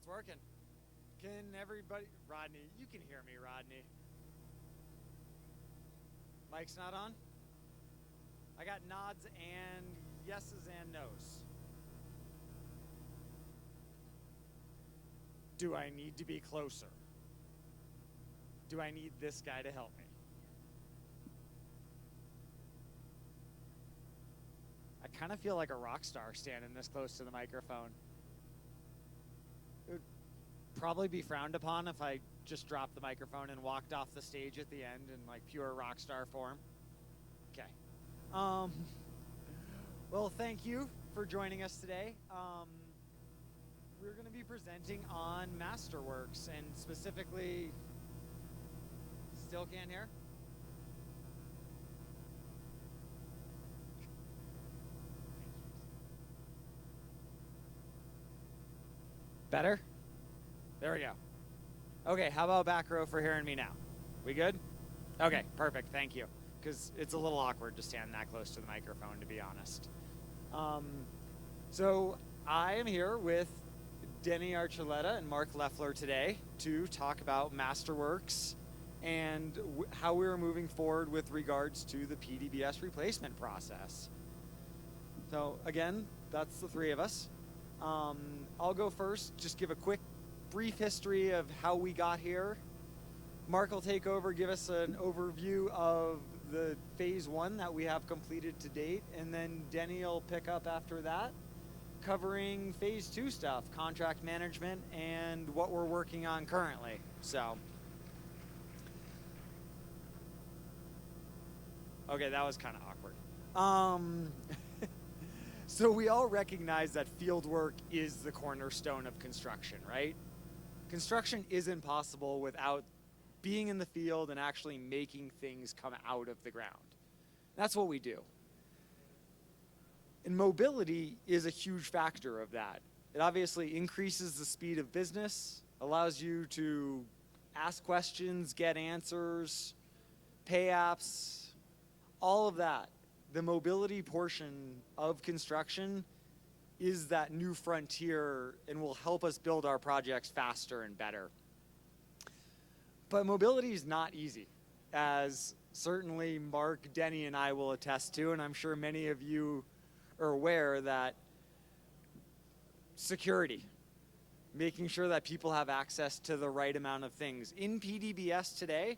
working. Can everybody... Rodney, you can hear me, Rodney. Mic's not on? I got nods and yeses and nos. Do I need to be closer? Do I need this guy to help me? I kind of feel like a rock star standing this close to the microphone. It would probably be frowned upon if I just dropped the microphone and walked off the stage at the end in like pure rock star form. Okay. Well, thank you for joining us today. We're going to be presenting on Masterworks and specifically... Still can't hear? Better? There we go. Okay, how about back row for hearing me now? We good? Okay, perfect, thank you. Because it's a little awkward to stand that close to the microphone, to be honest. So I am here with Denny Archuleta and Mark Leffler today to talk about Masterworks and how we are moving forward with regards to the PDBS replacement process. So again, that's the three of us. I'll go first, just give a quick, brief history of how we got here. Mark will take over, give us an overview of the phase one that we have completed to date, and then Denny will pick up after that, covering phase two stuff, contract management, and what we're working on currently. So, okay, that was kind of awkward. So we all recognize that field work is the cornerstone of construction, right? Construction isn't possible without being in the field and actually making things come out of the ground. That's what we do. And mobility is a huge factor of that. It obviously increases the speed of business, allows you to ask questions, get answers, pay apps, all of that. The mobility portion of construction is that new frontier and will help us build our projects faster and better. But mobility is not easy, as certainly Mark, Denny, and I will attest to, and I'm sure many of you are aware that security, making sure that people have access to the right amount of things. In PDBS today,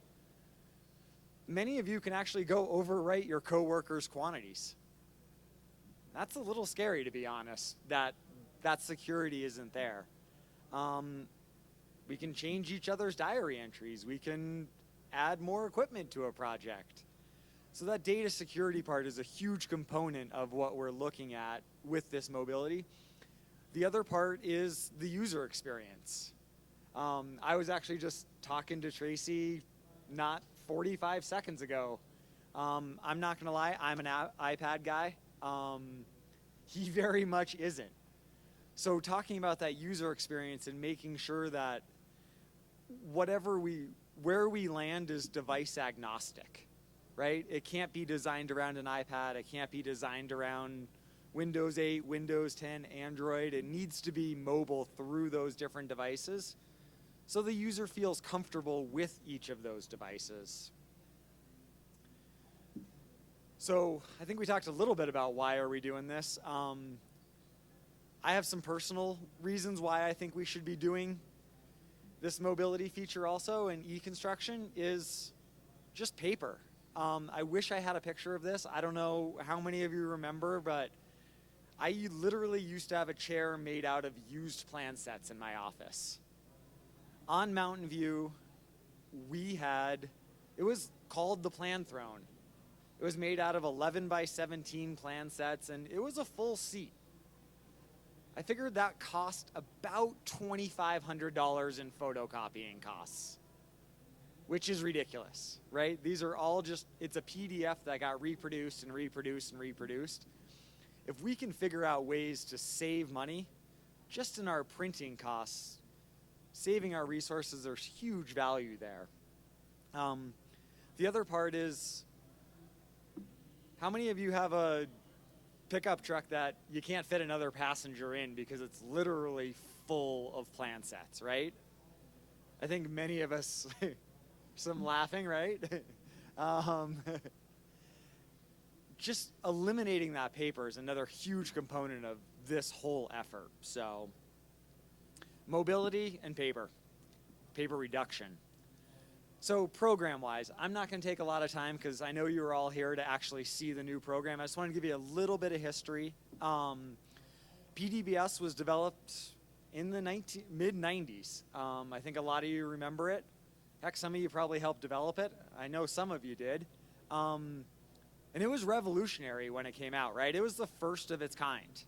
many of you can actually go overwrite your coworkers' quantities. That's a little scary, to be honest, that security isn't there. We can change each other's diary entries. We can add more equipment to a project. So that data security part is a huge component of what we're looking at with this mobility. The other part is the user experience. I was actually just talking to Tracy not 45 seconds ago. I'm not gonna lie, I'm an iPad guy. He very much isn't. So talking about that user experience and making sure that where we land is device agnostic, right? It can't be designed around an iPad. It can't be designed around Windows 8, Windows 10, Android. It needs to be mobile through those different devices so the user feels comfortable with each of those devices. So I think we talked a little bit about why are we doing this. I have some personal reasons why I think we should be doing this mobility feature also, and e-construction is just paper. I wish I had a picture of this. I don't know how many of you remember, but I literally used to have a chair made out of used plan sets in my office. On Mountain View, it was called the Plan Throne. It was made out of 11 by 17 plan sets, and it was a full seat. I figured that cost about $2,500 in photocopying costs, which is ridiculous, right? These are all it's a PDF that got reproduced and reproduced and reproduced. If we can figure out ways to save money just in our printing costs, saving our resources, there's huge value there. The other part is, how many of you have a pickup truck that you can't fit another passenger in because it's literally full of plan sets, right? I think many of us, some laughing, right? um, just eliminating that paper is another huge component of this whole effort. So mobility and paper reduction. So program-wise, I'm not going to take a lot of time because I know you were all here to actually see the new program. I just wanted to give you a little bit of history. PDBS was developed in the mid-90s. I think a lot of you remember it. Heck, some of you probably helped develop it. I know some of you did. And it was revolutionary when it came out, right? It was the first of its kind.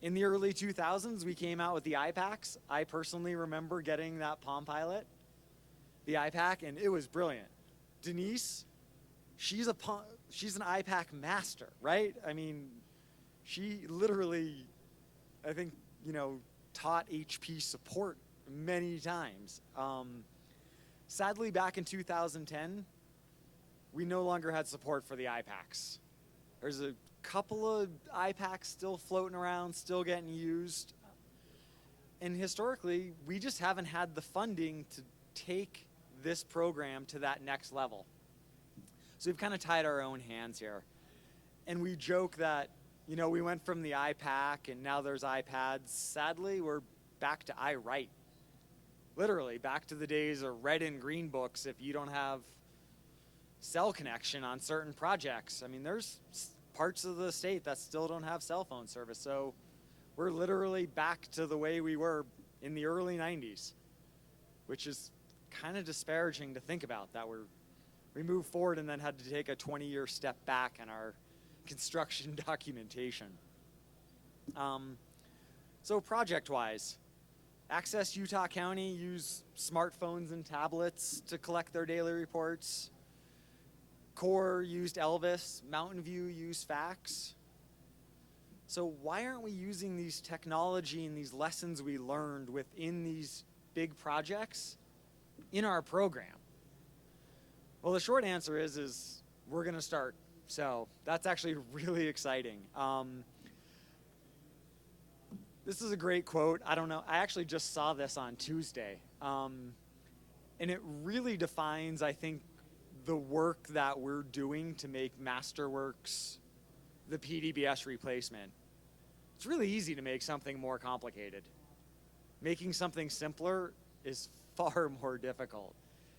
In the early 2000s, we came out with the iPAQs. I personally remember getting that Palm Pilot, the iPAQ, and it was brilliant. Denise, she's an iPAQ master, right? I mean, she literally, I think, taught HP support many times. Sadly, back in 2010, we no longer had support for the iPAQs. There's a couple of iPAQs still floating around, still getting used. And historically, we just haven't had the funding to take this program to that next level. So we've kind of tied our own hands here. And we joke that, we went from the iPAQ and now there's iPads. Sadly, we're back to iWrite. Literally, back to the days of red and green books if you don't have cell connection on certain projects. I mean, there's parts of the state that still don't have cell phone service. So we're literally back to the way we were in the early 90s, which is kind of disparaging to think about, that we moved forward and then had to take a 20-year step back in our construction documentation. So project-wise, Access Utah County use smartphones and tablets to collect their daily reports. Core used Elvis, Mountain View used fax. So why aren't we using these technology and these lessons we learned within these big projects in our program? Well, the short answer is we're going to start. So that's actually really exciting. This is a great quote. I don't know. I actually just saw this on Tuesday. And it really defines, I think, the work that we're doing to make Masterworks the PDBS replacement. It's really easy to make something more complicated. Making something simpler is far more difficult.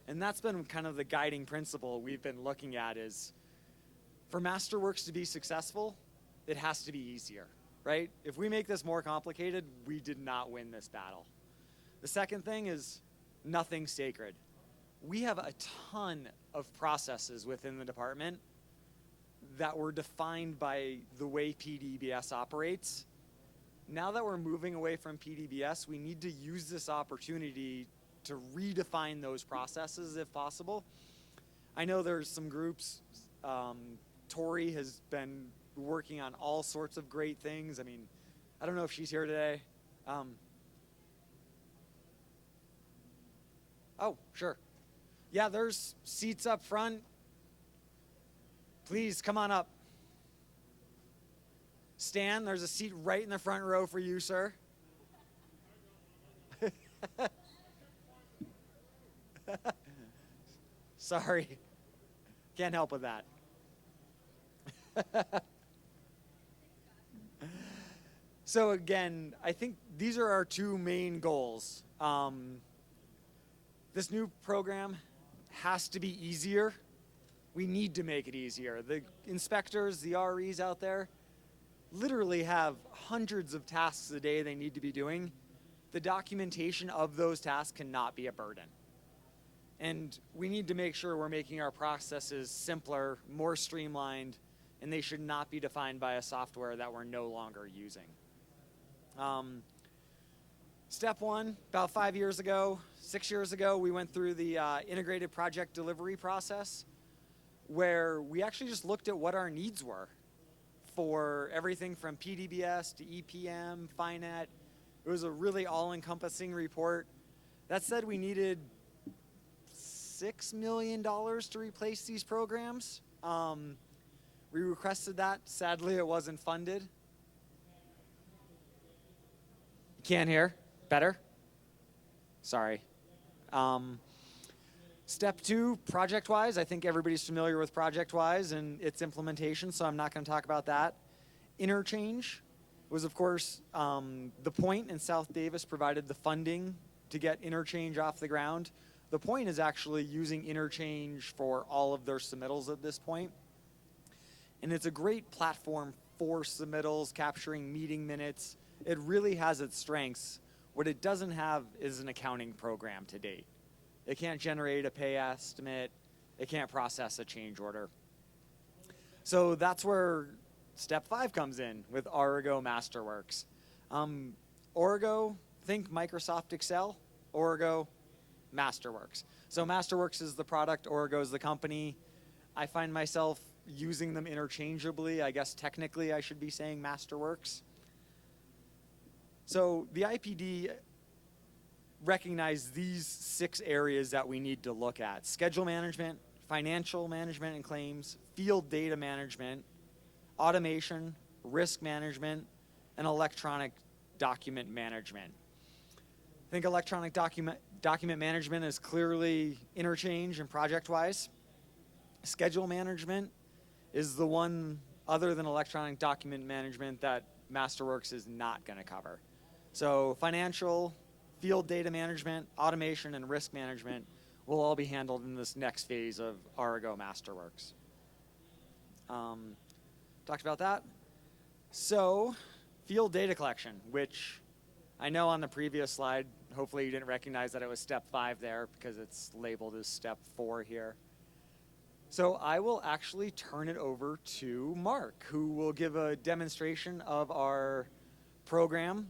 And that's been kind of the guiding principle we've been looking at, is for Masterworks to be successful, it has to be easier, right? If we make this more complicated, we did not win this battle. The second thing is nothing's sacred. We have a ton of processes within the department that were defined by the way PDBS operates. Now that we're moving away from PDBS, we need to use this opportunity to redefine those processes if possible. I know there's some groups, Tori has been working on all sorts of great things. I mean, I don't know if she's here today. Oh, sure. Yeah, there's seats up front. Please come on up. Stan, there's a seat right in the front row for you, sir. Sorry, can't help with that. So again, I think these are our two main goals. This new program has to be easier. We need to make it easier. The inspectors, the REs out there, literally have hundreds of tasks a day they need to be doing. The documentation of those tasks cannot be a burden. And we need to make sure we're making our processes simpler, more streamlined, and they should not be defined by a software that we're no longer using. Step one, about 6 years ago, we went through the integrated project delivery process, where we actually just looked at what our needs were for everything from PDBS to EPM, FINET. It was a really all-encompassing report. That said, we needed $6 million to replace these programs. We requested that. Sadly, it wasn't funded. Can't hear? Better? Sorry. Step 2, ProjectWise. I think everybody's familiar with ProjectWise and its implementation, so I'm not going to talk about that. Interchange was, of course, the Point and South Davis provided the funding to get Interchange off the ground. The Point is actually using Interchange for all of their submittals at this point. And it's a great platform for submittals, capturing meeting minutes. It really has its strengths. What it doesn't have is an accounting program to date. It can't generate a pay estimate. It can't process a change order. So that's where step 5 comes in with Origo Masterworks. Origo, think Microsoft Excel. Origo, Masterworks. So Masterworks is the product, Origo is the company. I find myself using them interchangeably. I guess technically I should be saying Masterworks. So the IPD recognized these 6 areas that we need to look at: schedule management, financial management and claims, field data management, automation, risk management, and electronic document management. I think electronic document management is clearly Interchange and ProjectWise. Schedule management is the one other than electronic document management that Masterworks is not going to cover. So financial, field data management, automation, and risk management will all be handled in this next phase of Origo Masterworks. Talked about that. So field data collection, which I know on the previous slide, hopefully you didn't recognize that it was step 5 there because it's labeled as step 4 here. So I will actually turn it over to Mark, who will give a demonstration of our program.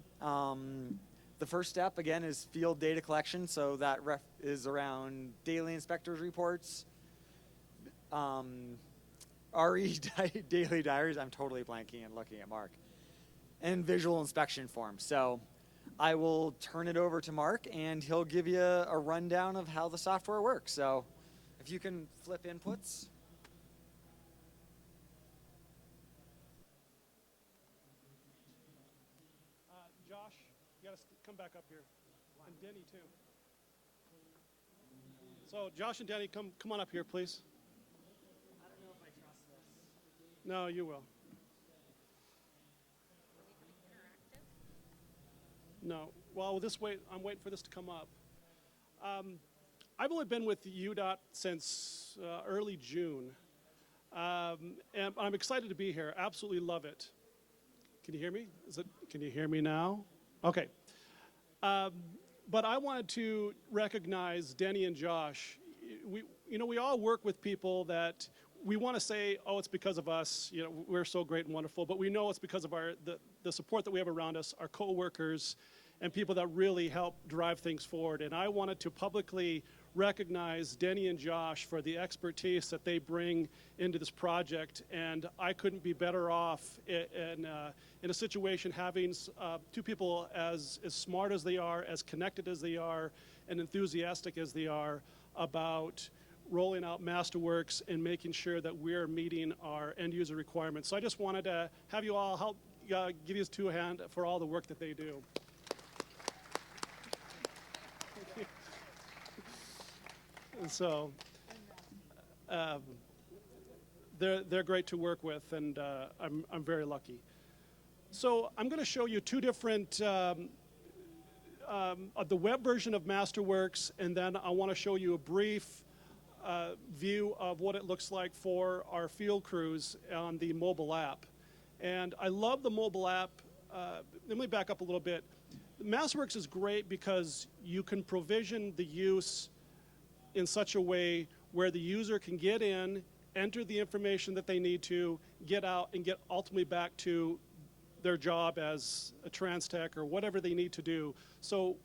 The first step, again, is field data collection. So that is around daily inspectors reports, RE daily diaries. I'm totally blanking and looking at Mark. And visual inspection forms. So I will turn it over to Mark, and he'll give you a rundown of how the software works. So if you can flip inputs. Josh, you got to come back up here. And Denny, too. So Josh and Denny, come on up here, please. I don't know if I trust this. No, you will. No. Well, we'll just wait. I'm waiting for this to come up. I've only been with UDOT since early June. And I'm excited to be here. Absolutely love it. Can you hear me? Can you hear me now? Okay. But I wanted to recognize Denny and Josh. We all work with people that we want to say, oh, it's because of us. We're so great and wonderful. But we know it's because of the support that we have around us, our coworkers, and people that really help drive things forward. And I wanted to publicly recognize Denny and Josh for the expertise that they bring into this project. And I couldn't be better off in a situation having 2 people as smart as they are, as connected as they are, and enthusiastic as they are about rolling out Masterworks and making sure that we're meeting our end user requirements. So I just wanted to have you all help give you 2 hands for all the work that they do. So they're great to work with, and I'm very lucky. So I'm going to show you 2 different the web version of Masterworks, and then I want to show you a brief view of what it looks like for our field crews on the mobile app. And I love the mobile app. Let me back up a little bit. Masterworks is great because you can provision the use in such a way where the user can get in, enter the information that they need to, get out, and get ultimately back to their job as a TransTech or whatever they need to do. So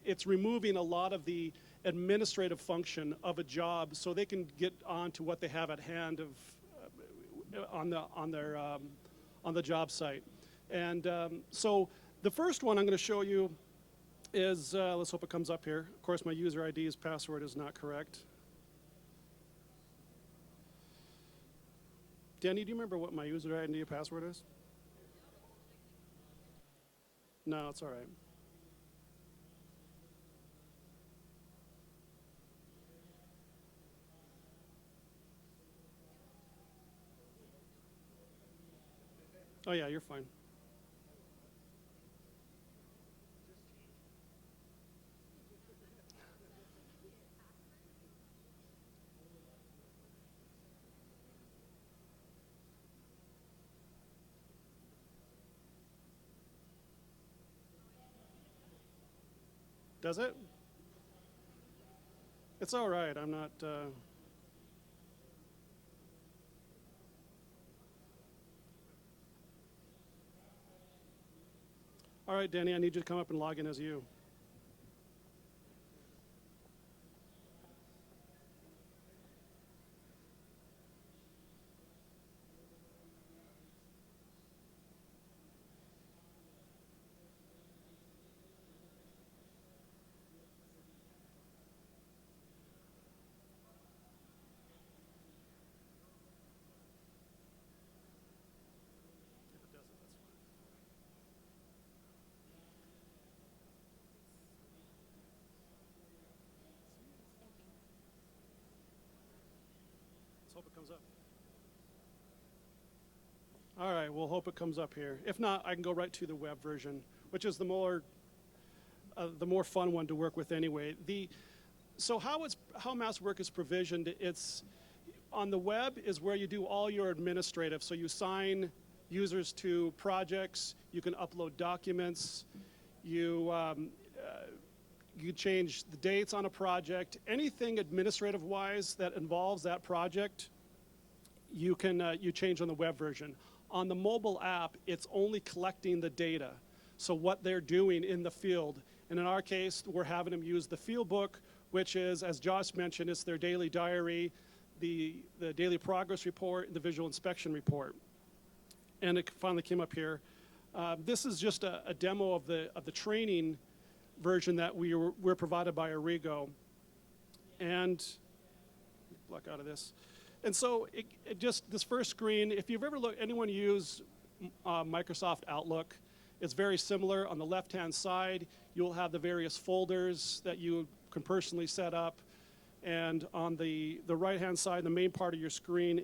it's removing a lot of the administrative function of a job so they can get on to what they have at hand on the job site. And so the first one I'm going to show you is, let's hope it comes up here. Of course, my user ID's password is not correct. Denny, do you remember what my user ID and password is? No, it's all right. Oh yeah, you're fine. Does it? It's all right. I'm not. All right, Danny, I need you to come up and log in as you. If it doesn't, that's fine. Let's hope it comes up. All right, we'll hope it comes up here. If not, I can go right to the web version, which is the more fun one to work with anyway. So how Masterwork is provisioned, it's on the web is where you do all your administrative. So you sign users to projects, you can upload documents, you change the dates on a project, anything administrative-wise that involves that project, you change on the web version. On the mobile app, it's only collecting the data. So what they're doing in the field. And in our case, we're having them use the field book, which is, as Josh mentioned, it's their daily diary, the daily progress report, and the visual inspection report. And it finally came up here. This is just a demo of the training version that we're provided by Arrigo. And block out of this. And so it just, this first screen, if you've ever anyone use Microsoft Outlook, it's very similar. On the left-hand side, you'll have the various folders that you can personally set up. And on the right-hand side, the main part of your screen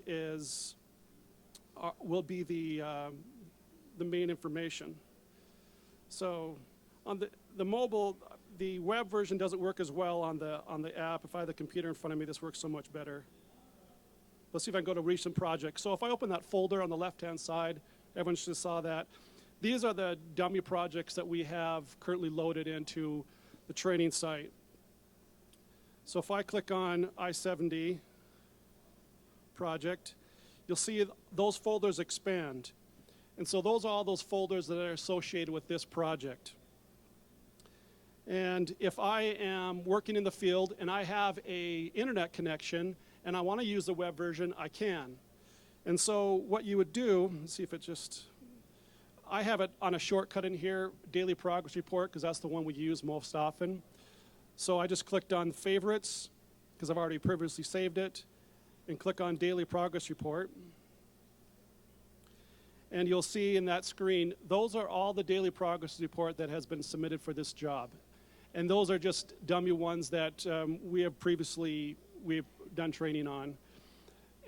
will be the main information. So on the mobile, the web version doesn't work as well on the app. If I have the computer in front of me, this works so much better. Let's see if I can go to recent projects. So if I open that folder on the left-hand side, everyone should have saw that. These are the dummy projects that we have currently loaded into the training site. So if I click on I-70 project, you'll see those folders expand. And so those are all those folders that are associated with this project. And if I am working in the field and I have an internet connection and I want to use the web version, I can. And so what you would do, let's see if it just, I have it on a shortcut in here, Daily Progress Report, because that's the one we use most often. So I just clicked on Favorites, because I've already previously saved it, and click on Daily Progress Report. And you'll see in that screen, those are all the Daily Progress Report that has been submitted for this job. And those are just dummy ones that we've done training on.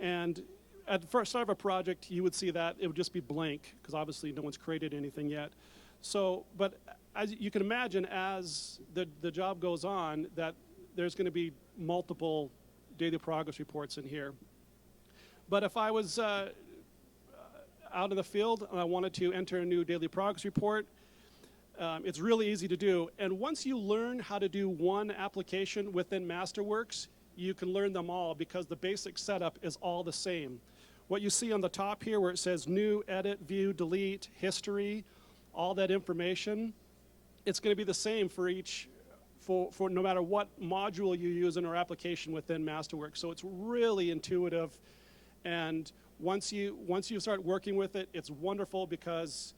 And at the first start of a project, you would see that it would just be blank, because obviously no one's created anything yet. So, but as you can imagine, as the job goes on, that there's going to be multiple daily progress reports in here. But if I was out in the field and I wanted to enter a new daily progress report, it's really easy to do. And once you learn how to do one application within Masterworks, you can learn them all, because the basic setup is all the same. What you see on the top here where it says new, edit, view, delete, history, all that information, it's going to be the same for for no matter what module you use in our application within Masterworks. So it's really intuitive. And once you start working with it, it's wonderful, because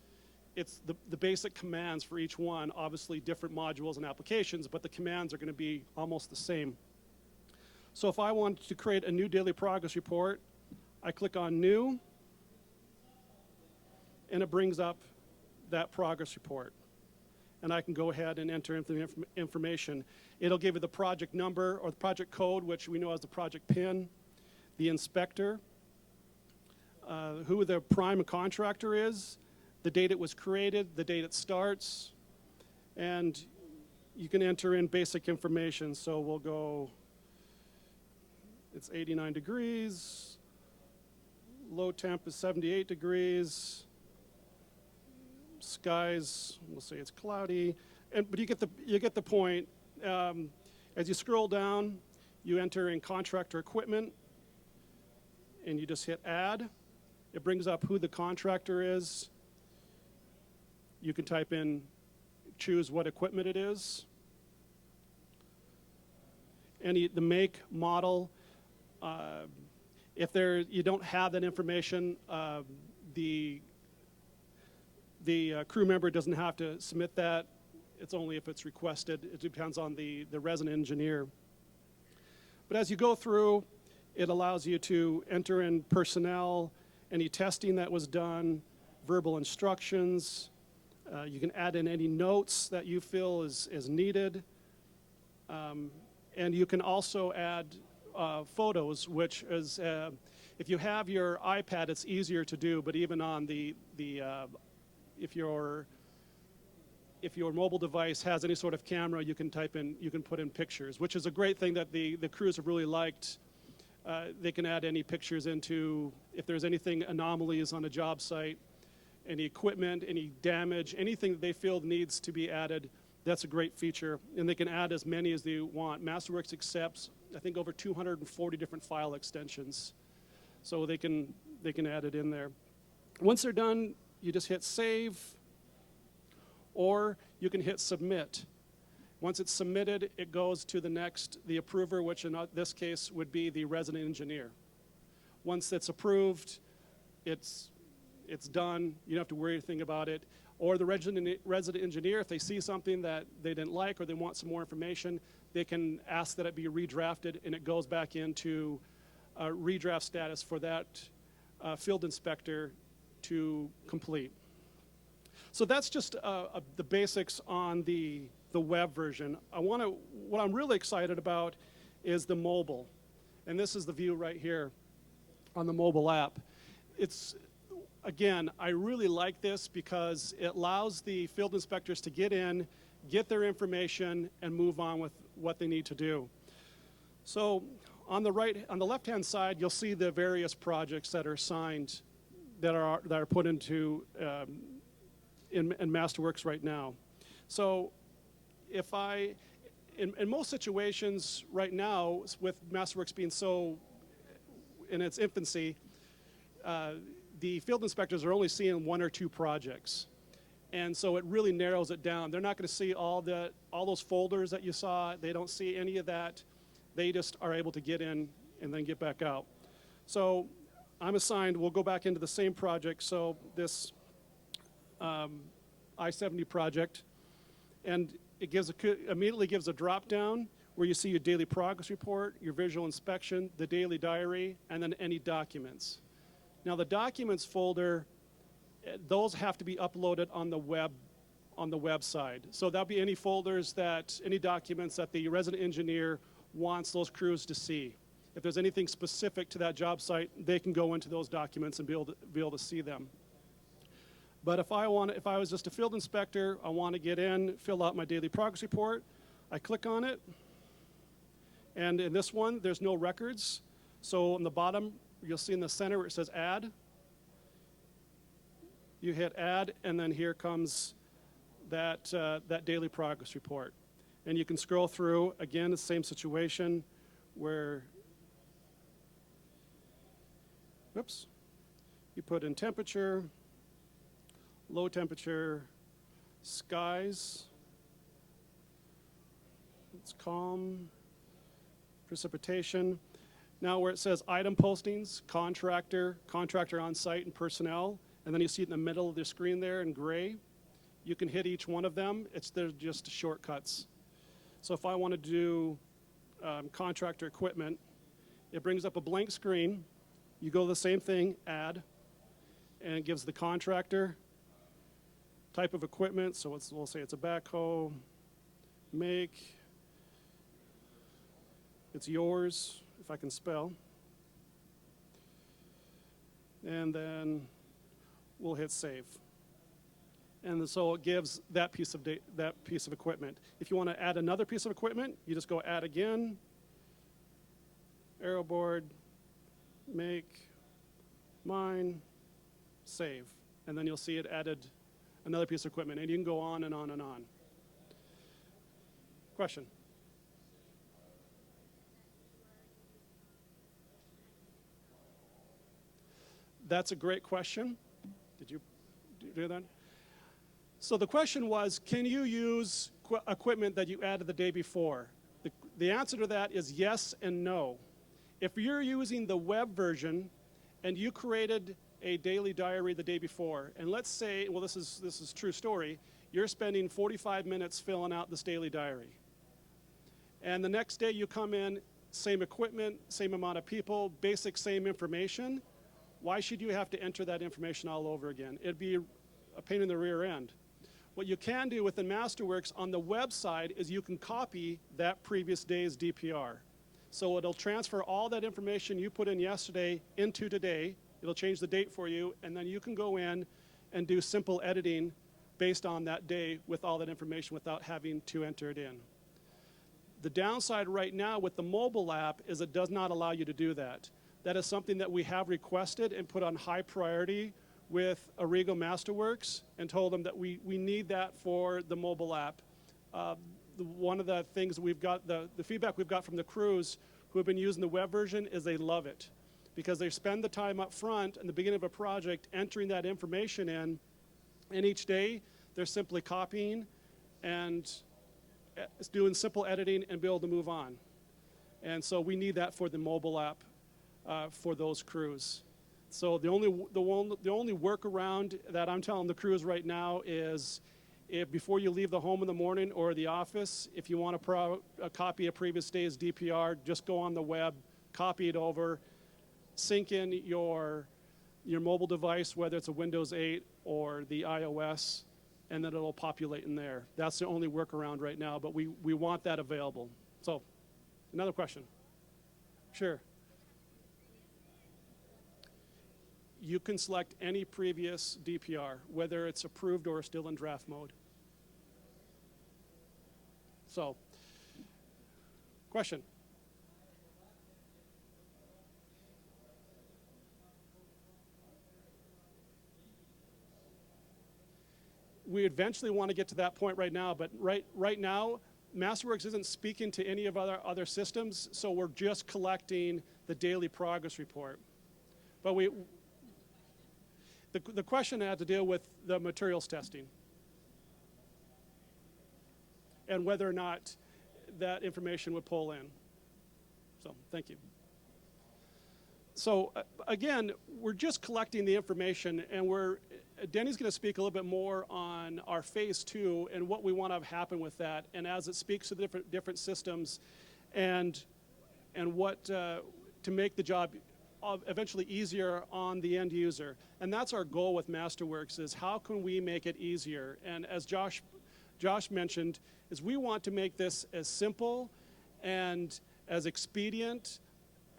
it's the basic commands for each one, obviously different modules and applications, but the commands are going to be almost the same. So if I want to create a new daily progress report, I click on New, and it brings up that progress report. And I can go ahead and enter the information. It'll give you the project number or the project code, which we know as the project PIN, the inspector, who the prime contractor is, the date it was created, the date it starts, and you can enter in basic information. So we'll go, it's 89 degrees, low temp is 78 degrees, skies, we'll say it's cloudy, but you get the point. As you scroll down, you enter in contractor equipment, and you just hit add. It brings up who the contractor is. You can type in, choose what equipment it is. The make, model. If you don't have that information, the crew member doesn't have to submit that. It's only if it's requested. It depends on the resident engineer. But as you go through, it allows you to enter in personnel, any testing that was done, verbal instructions. You can add in any notes that you feel is needed. And you can also add photos, which is, if you have your iPad, it's easier to do, but even on if your mobile device has any sort of camera, you can put in pictures, which is a great thing that the crews have really liked. They can add any pictures into, if there's anything anomalies on a job site, any equipment, any damage, anything that they feel needs to be added. That's a great feature, and they can add as many as they want. Masterworks accepts, I think, over 240 different file extensions, so they can add it in there. Once they're done, you just hit save, or you can hit submit. Once it's submitted, it goes to the approver, which in this case would be the resident engineer. Once it's approved, it's done. You don't have to worry anything about it. Or the resident engineer, if they see something that they didn't like or they want some more information, they can ask that it be redrafted, and it goes back into redraft status for that field inspector to complete. So that's just the basics on the web version. What I'm really excited about is the mobile. And this is the view right here on the mobile app. Again, I really like this because it allows the field inspectors to get in, get their information, and move on with what they need to do. So on the left-hand side, you'll see the various projects that are signed, that are put into in Masterworks right now. So in most situations right now, with Masterworks being so in its infancy, the field inspectors are only seeing 1 or 2 projects. And so it really narrows it down. They're not going to see all those folders that you saw. They don't see any of that. They just are able to get in and then get back out. So I'm assigned, we'll go back into the same project. So this I-70 project, and it immediately gives a drop down where you see your daily progress report, your visual inspection, the daily diary, and then any documents. Now the documents folder, those have to be uploaded on the website. So that'll be any documents that the resident engineer wants those crews to see. If there's anything specific to that job site, they can go into those documents and be able to see them. But if I was just a field inspector, I want to get in, fill out my daily progress report, I click on it, and in this one, there's no records. So on the bottom, you'll see in the center where it says add. You hit add, and then here comes that daily progress report. And you can scroll through, again, the same situation where, whoops, you put in temperature, low temperature, skies, it's calm, precipitation. Now where it says item postings, contractor on site, and personnel, and then you see it in the middle of the screen there in gray, you can hit each one of them. They're just shortcuts. So if I want to do contractor equipment, it brings up a blank screen. You go the same thing, add, and it gives the contractor, type of equipment, so we'll say it's a backhoe, make, it's yours, if I can spell, and then we'll hit save. And so it gives that piece of equipment. If you want to add another piece of equipment, you just go add again, arrow board, make, mine, save. And then you'll see it added another piece of equipment. And you can go on and on and on. Question? That's a great question. Did you do that? So the question was, can you use equipment that you added the day before? The answer to that is yes and no. If you're using the web version and you created a daily diary the day before, and let's say, well, this is true story, you're spending 45 minutes filling out this daily diary. And the next day you come in, same equipment, same amount of people, basic same information. Why should you have to enter that information all over again? It'd be a pain in the rear end. What you can do within Masterworks on the website is you can copy that previous day's DPR. So it'll transfer all that information you put in yesterday into today. It'll change the date for you, and then you can go in and do simple editing based on that day with all that information without having to enter it in. The downside right now with the mobile app is it does not allow you to do that. That is something that we have requested and put on high priority with Arrigo Masterworks and told them that we need that for the mobile app. One of the things we've got, the feedback we've got from the crews who have been using the web version is they love it because they spend the time up front in the beginning of a project entering that information in, and each day they're simply copying and doing simple editing and be able to move on. And so we need that for the mobile app for those crews. So the only workaround that I'm telling the crews right now is if before you leave the home in the morning or the office, if you want to copy a previous day's DPR, just go on the web, copy it over, sync in your mobile device, whether it's a Windows 8 or the iOS, and then it'll populate in there. That's the only workaround right now, but we want that available. So, another question? Sure. You can select any previous DPR, whether it's approved or still in draft mode. So, question? We eventually want to get to that point right now, but right now, Masterworks isn't speaking to any of other systems, so we're just collecting the daily progress report. But the question had to deal with the materials testing and whether or not that information would pull in. So, thank you. So, again, we're just collecting the information, and Denny's going to speak a little bit more on our phase 2 and what we want to have happen with that, and as it speaks to the different systems, and what to make the job eventually easier on the end user. And that's our goal with Masterworks, is how can we make it easier? And as Josh mentioned, is we want to make this as simple and as expedient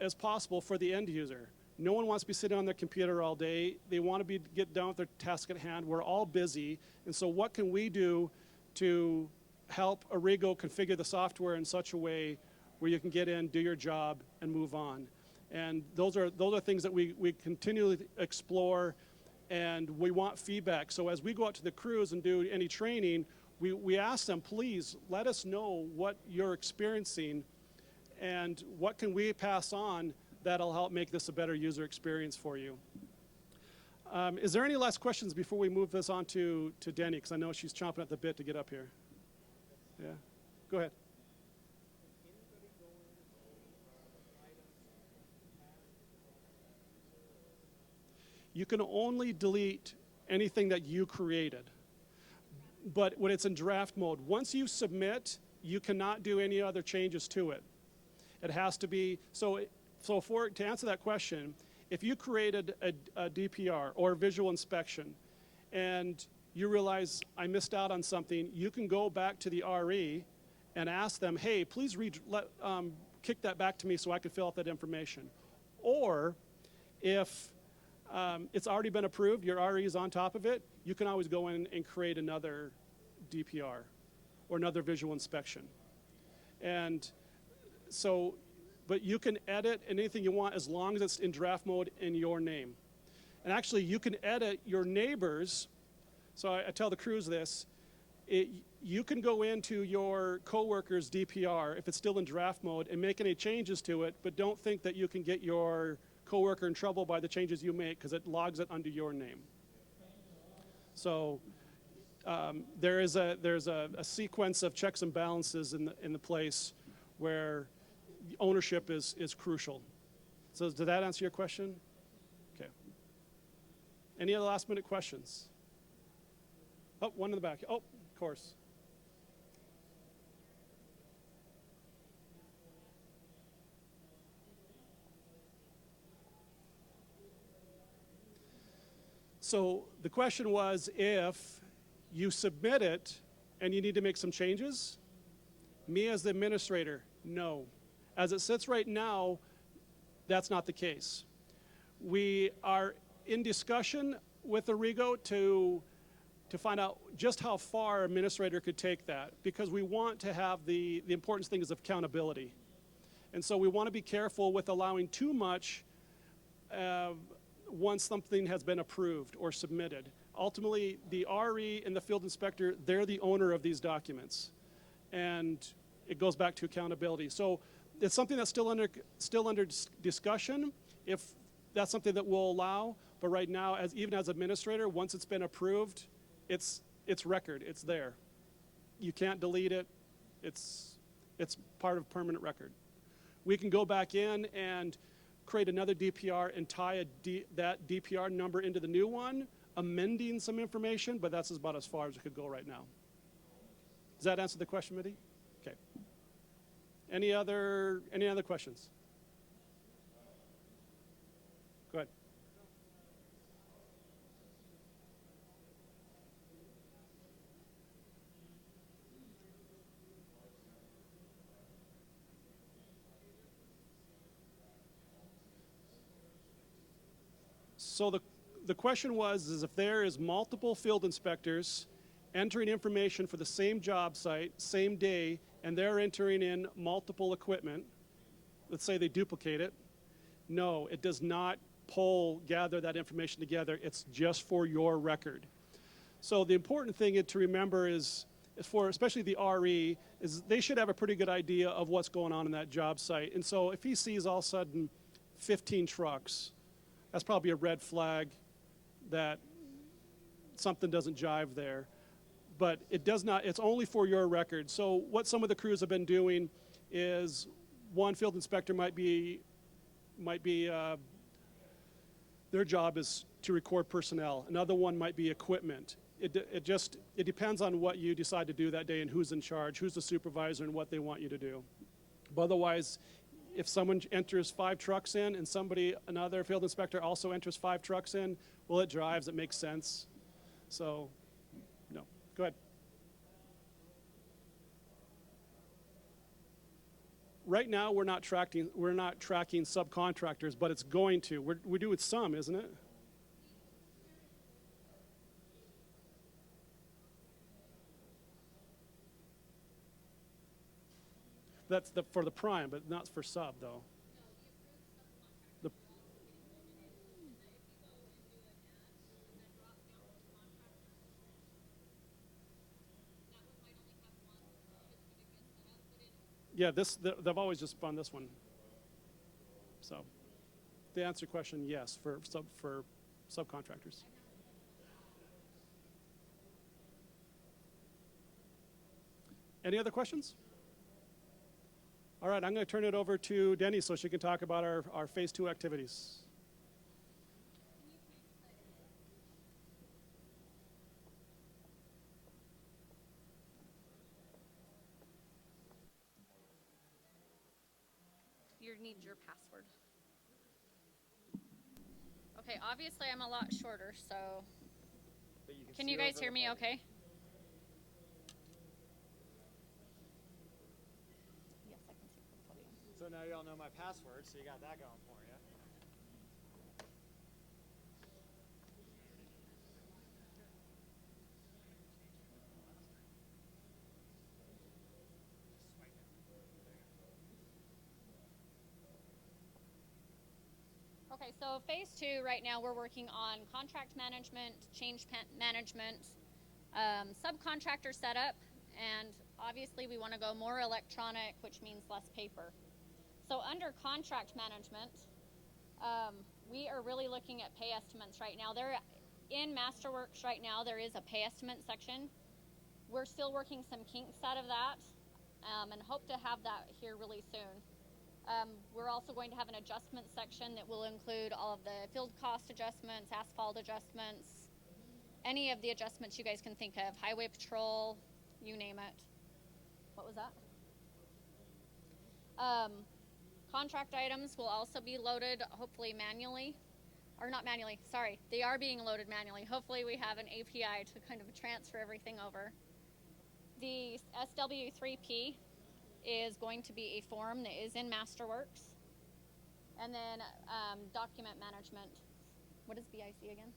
as possible for the end user. No one wants to be sitting on their computer all day. They want to get done with their task at hand. We're all busy. And so what can we do to help Arrigo configure the software in such a way where you can get in, do your job, and move on? And those are things that we continually explore, and we want feedback. So as we go out to the crews and do any training, we ask them, please let us know what you're experiencing and what can we pass on that'll help make this a better user experience for you. Is there any last questions before we move this on to Denny? Because I know she's chomping at the bit to get up here. Yeah, go ahead. You can only delete anything that you created. But when it's in draft mode, once you submit, you cannot do any other changes to it. It has to be, to answer that question, if you created a DPR or a visual inspection and you realize I missed out on something, you can go back to the RE and ask them, hey, please kick that back to me so I can fill out that information. Or if It's already been approved. Your RE is on top of it. You can always go in and create another DPR or another visual inspection. And so, but you can edit anything you want as long as it's in draft mode in your name. And actually, you can edit your neighbors. So I tell the crews this. You can go into your coworker's DPR if it's still in draft mode and make any changes to it, but don't think that you can get your coworker in trouble by the changes you make because it logs it under your name. So there's a sequence of checks and balances in the place where ownership is crucial. So did that answer your question? Okay. Any other last minute questions? Oh, one in the back. Oh, of course. So the question was, if you submit it and you need to make some changes, me as the administrator, no. As it sits right now, that's not the case. We are in discussion with Arrigo to find out just how far an administrator could take that, because we want to have the important thing is accountability. And so we want to be careful with allowing too much once something has been approved or submitted. Ultimately, the RE and the field inspector, they're the owner of these documents. And it goes back to accountability. So it's something that's still under discussion, if that's something that we'll allow. But right now, even as administrator, once it's been approved, it's record, it's there. You can't delete it. It's part of permanent record. We can go back in and create another DPR and tie that DPR number into the new one, amending some information, but that's about as far as it could go right now. Does that answer the question, Mitty? Okay. Any other questions? Go ahead. So the question was if there is multiple field inspectors entering information for the same job site, same day, and they're entering in multiple equipment, let's say they duplicate it, no, it does not gather that information together. It's just for your record. So the important thing to remember is for especially the RE, is they should have a pretty good idea of what's going on in that job site. And so if he sees all of a sudden 15 trucks, that's probably a red flag that something doesn't jive there. But it does not, it's only for your record. So what some of the crews have been doing is one field inspector might be their job is to record personnel. Another one might be equipment. It depends on what you decide to do that day and who's in charge, who's the supervisor, and what they want you to do. But otherwise, if someone enters 5 trucks in and another field inspector also enters 5 trucks in, well, it drives, it makes sense. So, no. Go ahead. Right now, we're not tracking subcontractors, but it's going to. We do with some, isn't it? That's for the prime, but not for sub, though. Yeah, they've always just spun this one. So, to answer your question, yes, for subcontractors. Any other questions? All right, I'm going to turn it over to Denny so she can talk about our phase 2 activities. You need your password. Okay, obviously I'm a lot shorter, so can you guys hear me okay? Yes, I can see the podium. So now you all know my password, so you got that going for you. Okay, so phase 2 right now we're working on contract management, management, subcontractor setup, and obviously we want to go more electronic, which means less paper. So under contract management, we are really looking at pay estimates right now. In Masterworks right now, there is a pay estimate section. We're still working some kinks out of that, and hope to have that here really soon. We're also going to have an adjustment section that will include all of the field cost adjustments, asphalt adjustments, any of the adjustments you guys can think of, highway patrol, you name it. What was that? Contract items will also be loaded, hopefully manually, or not manually, sorry, they are being loaded manually. Hopefully we have an API to kind of transfer everything over. The SW3P is going to be a form that is in Masterworks. And then document management. What is BIC again?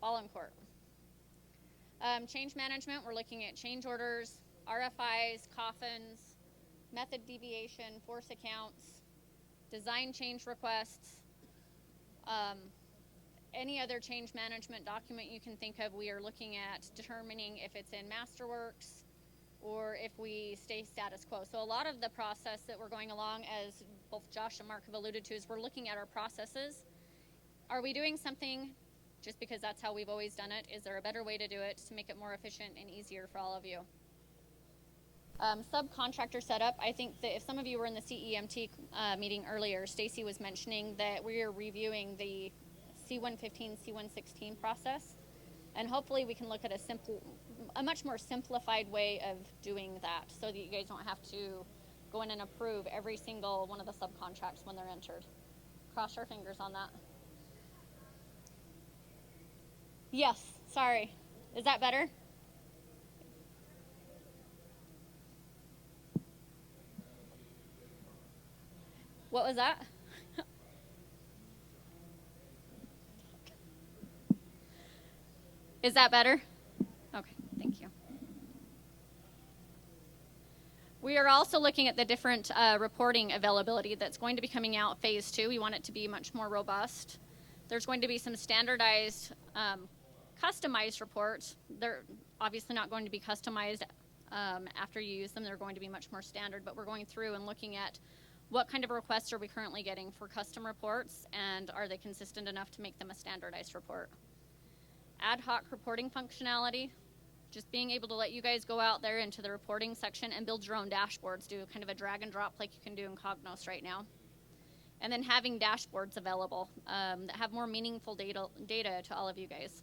All in court. Change management, we're looking at change orders, RFIs, coffins, method deviation, force accounts, design change requests, any other change management document you can think of. We are looking at determining if it's in Masterworks or if we stay status quo. So a lot of the process that we're going along, as both Josh and Mark have alluded to, is we're looking at our processes. Are we doing something just because that's how we've always done it? Is there a better way to do it to make it more efficient and easier for all of you? Subcontractor setup, I think that if some of you were in the CEMT meeting earlier, Stacy was mentioning that we are reviewing the C115, C116 process, and hopefully we can look at a much more simplified way of doing that so that you guys don't have to go in and approve every single one of the subcontracts when they're entered. Cross our fingers on that. Yes, sorry. Is that better? What was that? Is that better? Okay, thank you. We are also looking at the different reporting availability that's going to be coming out phase 2. We want it to be much more robust. There's going to be some standardized, customized reports. They're obviously not going to be customized after you use them. They're going to be much more standard, but we're going through and looking at what kind of requests are we currently getting for custom reports, and are they consistent enough to make them a standardized report. Ad hoc reporting functionality, just being able to let you guys go out there into the reporting section and build your own dashboards, do kind of a drag and drop like you can do in Cognos right now. And then having dashboards available that have more meaningful data to all of you guys.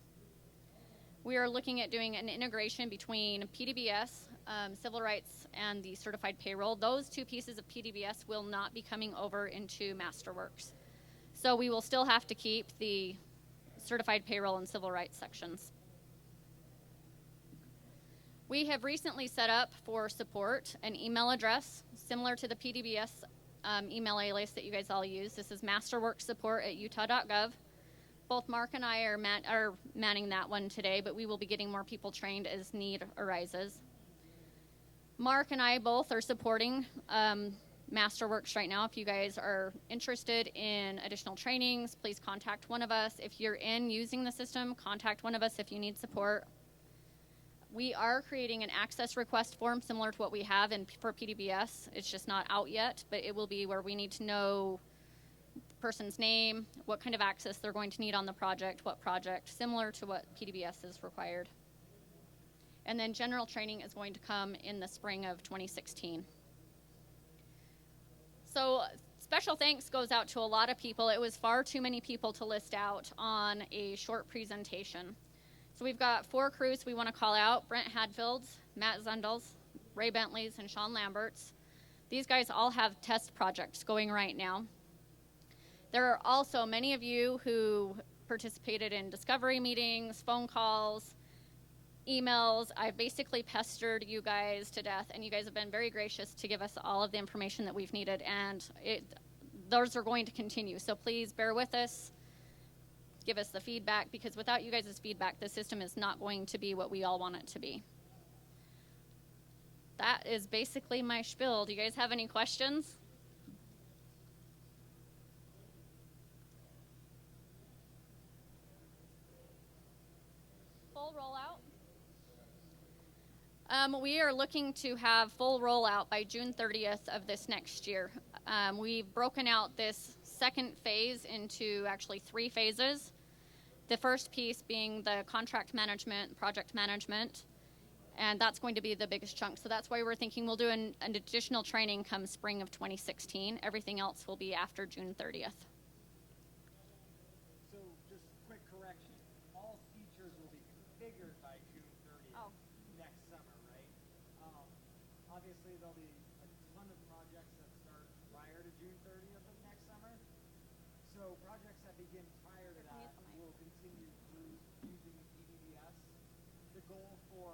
We are looking at doing an integration between PDBS, civil rights, and the certified payroll. Those two pieces of PDBS will not be coming over into Masterworks. So we will still have to keep the certified payroll and civil rights sections. We have recently set up for support an email address similar to the PDBS email alias that you guys all use. This is masterworksupport@utah.gov. Both Mark and I are manning that one today, but we will be getting more people trained as need arises. Mark and I both are supporting Masterworks right now. If you guys are interested in additional trainings, please contact one of us. If you're in using the system, contact one of us if you need support. We are creating an access request form similar to what we have for PDBS. It's just not out yet, but it will be where we need to know the person's name, what kind of access they're going to need on the project, what project, similar to what PDBS is required. And then general training is going to come in the spring of 2016. So special thanks goes out to a lot of people. It was far too many people to list out on a short presentation. So we've got 4 crews we want to call out: Brent Hadfield's, Matt Zundel's, Ray Bentley's, and Sean Lambert's. These guys all have test projects going right now. There are also many of you who participated in discovery meetings, phone calls, emails. I've basically pestered you guys to death, and you guys have been very gracious to give us all of the information that we've needed, and those are going to continue. So please bear with us. Give us the feedback, because without you guys' feedback, the system is not going to be what we all want it to be. That is basically my spiel. Do you guys have any questions? rollout. We are looking to have full rollout by June 30th of this next year. We've broken out this second phase into actually 3 phases. The first piece being the contract management, project management, and that's going to be the biggest chunk. So that's why we're thinking we'll do an additional training come spring of 2016. Everything else will be after June 30th. So just quick correction. All features will be configured by June 30th next summer, right? Obviously, there'll be a ton of projects that start prior to June 30th of next summer. So projects that begin prior to that will continue through using PDBS. The goal for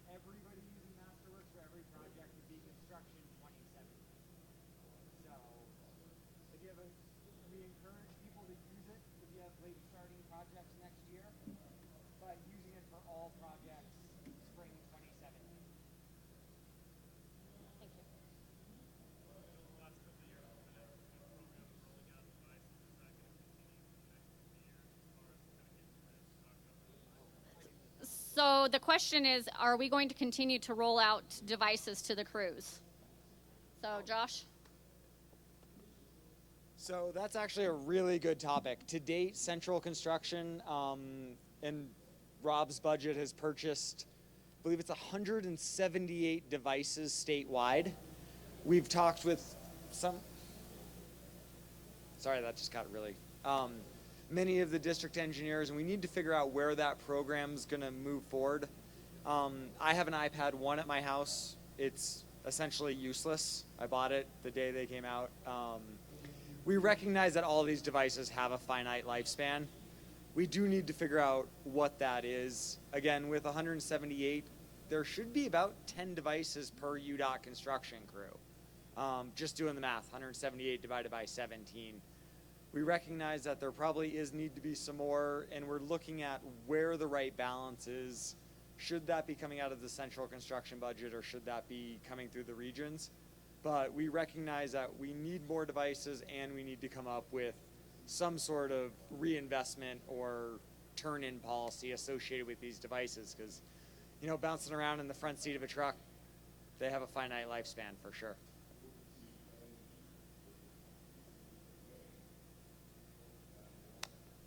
everybody using Masterworks for every project would be construction 2017. So if you have we encourage people to use it if you have late starting projects next year, but using it for all projects spring 2017. Thank you. So the question is, are we going to continue to roll out devices to the crews? So Josh? So that's actually a really good topic. To date, Central Construction and Rob's budget has purchased, I believe it's 178 devices statewide. We've talked with some, sorry, that just got really, many of the district engineers, and we need to figure out where that program's gonna move forward. I have an iPad 1 at my house. It's essentially useless. I bought it the day they came out. We recognize that all of these devices have a finite lifespan. We do need to figure out what that is. Again, with 178, there should be about 10 devices per UDOT construction crew. Just doing the math, 178 divided by 17. We recognize that there probably need to be some more, and we're looking at where the right balance is. Should that be coming out of the central construction budget, or should that be coming through the regions? But we recognize that we need more devices, and we need to come up with some sort of reinvestment or turn-in policy associated with these devices, because, you know, bouncing around in the front seat of a truck, they have a finite lifespan for sure.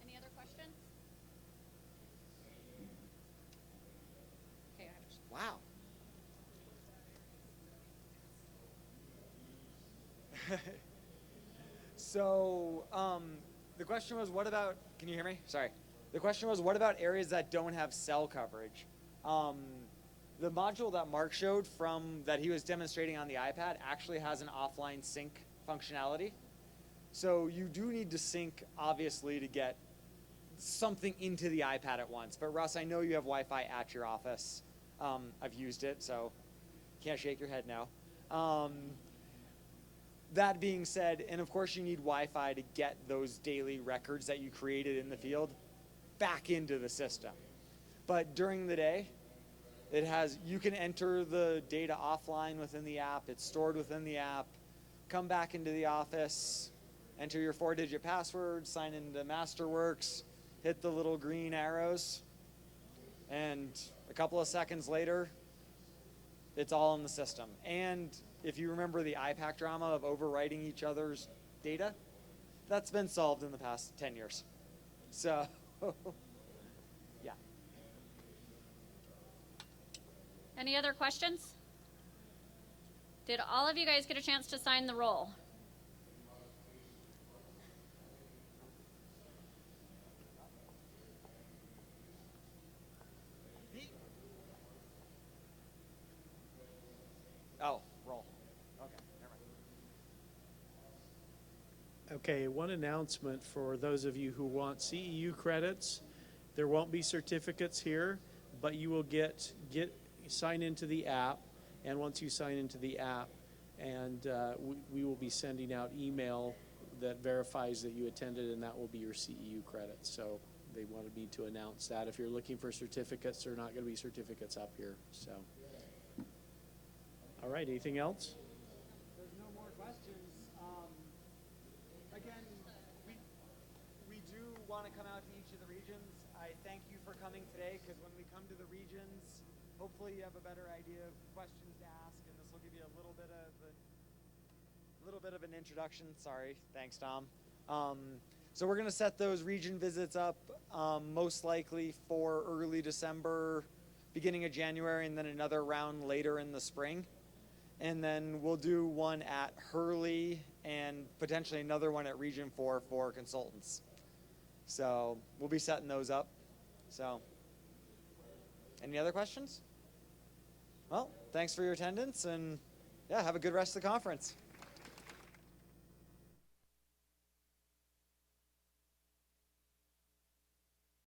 Any other questions? Okay, I just... Wow. So the question was, what about, can you hear me? Sorry. The question was, what about areas that don't have cell coverage? The module that Mark showed that he was demonstrating on the iPad actually has an offline sync functionality. So you do need to sync, obviously, to get something into the iPad at once. But Russ, I know you have Wi-Fi at your office. I've used it, so can't shake your head now. That being said, and of course you need Wi-Fi to get those daily records that you created in the field back into the system. But during the day, you can enter the data offline within the app. It's stored within the app. Come back into the office, enter your 4-digit password, sign into Masterworks, hit the little green arrows, and a couple of seconds later, it's all in the system. And if you remember the IPAC drama of overwriting each other's data, that's been solved in the past 10 years. So, yeah. Any other questions? Did all of you guys get a chance to sign the roll? Oh, roll. Okay, never mind. Okay, one announcement for those of you who want CEU credits. There won't be certificates here, but you will sign into the app, and once you sign into the app, and we will be sending out email that verifies that you attended, and that will be your CEU credits. So they wanted me to announce that. If you're looking for certificates, there are not going to be certificates up here. So, all right, anything else? There's no more questions. Again, we do want to come out to each of the regions. I thank you for coming today, because when we come to the regions, hopefully you have a better idea of questions to ask, and this will give you a little bit of an introduction. Sorry, thanks, Tom. So we're gonna set those region visits up most likely for early December, beginning of January, and then another round later in the spring. And then we'll do one at Hurley and potentially another one at Region 4 for consultants. So we'll be setting those up. So any other questions? Well, thanks for your attendance, and yeah, have a good rest of the conference.